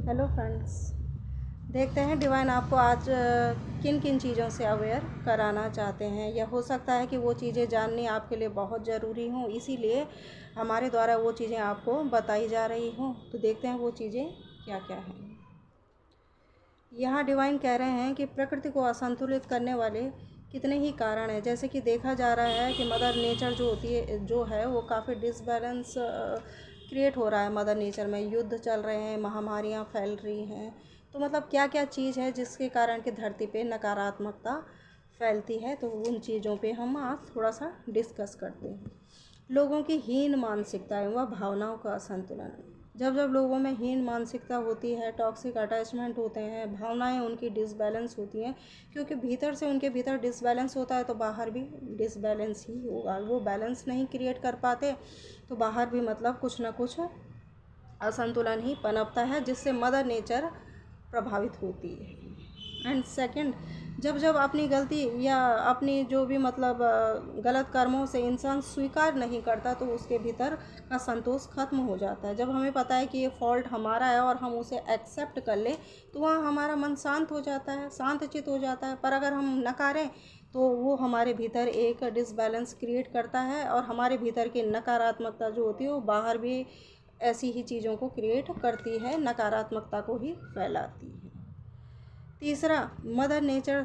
Hello friends, देखते हैं divine आपको आज किन किन चीज़ों से अवेयर कराना चाहते हैं, या हो सकता है कि वो चीज़ें जाननी आपके लिए बहुत ज़रूरी हों, इसीलिए हमारे द्वारा वो चीज़ें आपको बताई जा रही हों। तो देखते हैं वो चीज़ें क्या क्या हैं। यहाँ डिवाइन कह रहे हैं कि प्रकृति को असंतुलित करने वाले कितने ही कारण हैं। जैसे कि देखा जा रहा है कि मदर नेचर जो है वो काफ़ी डिसबैलेंस क्रिएट हो रहा है। मदर नेचर में युद्ध चल रहे हैं, महामारियाँ फैल रही हैं। तो मतलब क्या क्या चीज़ है जिसके कारण कि धरती पे नकारात्मकता फैलती है, तो उन चीज़ों पे हम आज थोड़ा सा डिस्कस करते हैं। लोगों की हीन मानसिकता व भावनाओं का असंतुलन। जब जब लोगों में हीन मानसिकता होती है, टॉक्सिक अटैचमेंट होते हैं, भावनाएं उनकी डिसबैलेंस होती हैं, क्योंकि भीतर से उनके भीतर डिसबैलेंस होता है तो बाहर भी डिसबैलेंस ही होगा। वो बैलेंस नहीं क्रिएट कर पाते तो बाहर भी मतलब कुछ ना कुछ असंतुलन ही पनपता है, जिससे मदर नेचर प्रभावित होती है। एंड सेकंड, जब जब अपनी गलती या अपनी जो भी मतलब गलत कर्मों से इंसान स्वीकार नहीं करता तो उसके भीतर का संतोष खत्म हो जाता है। जब हमें पता है कि ये फॉल्ट हमारा है और हम उसे एक्सेप्ट कर लें तो वहाँ हमारा मन शांत हो जाता है, शांतचित्त हो जाता है। पर अगर हम नकारें तो वो हमारे भीतर एक डिसबैलेंस क्रिएट करता है और हमारे भीतर की नकारात्मकता जो होती है वो बाहर भी ऐसी ही चीज़ों को क्रिएट करती है, नकारात्मकता को ही फैलाती है। तीसरा, मदर नेचर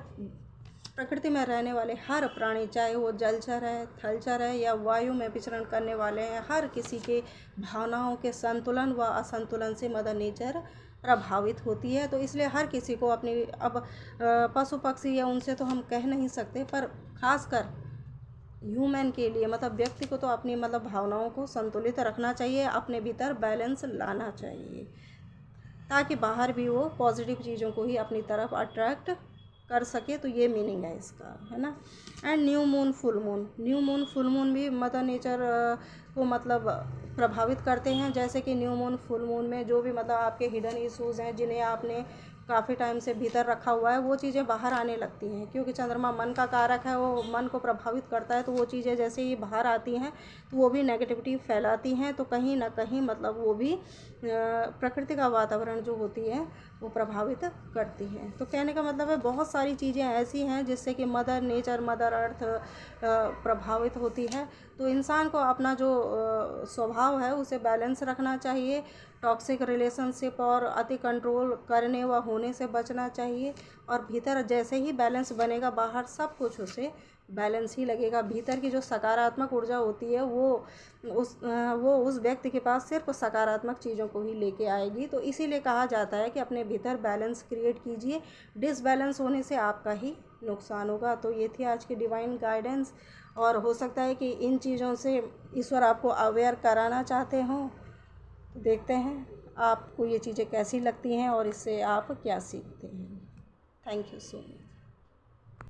प्रकृति में रहने वाले हर प्राणी, चाहे वो जलचर है, थलचर है या वायु में विचरण करने वाले हैं, हर किसी के भावनाओं के संतुलन व असंतुलन से मदर नेचर प्रभावित होती है। तो इसलिए हर किसी को अपनी अब पशु पक्षी या उनसे तो हम कह नहीं सकते, पर खासकर ह्यूमन के लिए मतलब व्यक्ति को तो अपनी मतलब भावनाओं को संतुलित रखना चाहिए, अपने भीतर बैलेंस लाना चाहिए, ताकि बाहर भी वो पॉजिटिव चीज़ों को ही अपनी तरफ अट्रैक्ट कर सके। तो ये मीनिंग है इसका, है ना। And new moon full moon भी मदर नेचर को मतलब प्रभावित करते हैं। जैसे कि न्यू मून फुल मून में जो भी मतलब आपके हिडन इश्यूज़ हैं, जिन्हें आपने काफ़ी टाइम से भीतर रखा हुआ है, वो चीज़ें बाहर आने लगती हैं, क्योंकि चंद्रमा मन का कारक है, वो मन को प्रभावित करता है। तो वो चीज़ें जैसे ही बाहर आती हैं तो वो भी नेगेटिविटी फैलाती हैं, तो कहीं ना कहीं मतलब वो भी प्रकृति का वातावरण जो होती है वो प्रभावित करती हैं। तो कहने का मतलब है बहुत सारी चीज़ें ऐसी हैं जिससे कि मदर नेचर, मदर अर्थ प्रभावित होती है। तो इंसान को अपना जो स्वभाव है उसे बैलेंस रखना चाहिए, टॉक्सिक रिलेशनशिप और अति कंट्रोल करने व होने से बचना चाहिए। और भीतर जैसे ही बैलेंस बनेगा बाहर सब कुछ उसे बैलेंस ही लगेगा। भीतर की जो सकारात्मक ऊर्जा होती है वो उस व्यक्ति के पास सिर्फ सकारात्मक चीज़ों को ही लेके आएगी। तो इसीलिए कहा जाता है कि अपने भीतर बैलेंस क्रिएट कीजिए, डिसबैलेंस होने से आपका ही नुकसान होगा। तो ये थी आज की डिवाइन गाइडेंस, और हो सकता है कि इन चीज़ों से ईश्वर आपको अवेयर कराना चाहते हों। तो देखते हैं आपको ये चीज़ें कैसी लगती हैं और इससे आप क्या सीखते हैं। Thank you so much.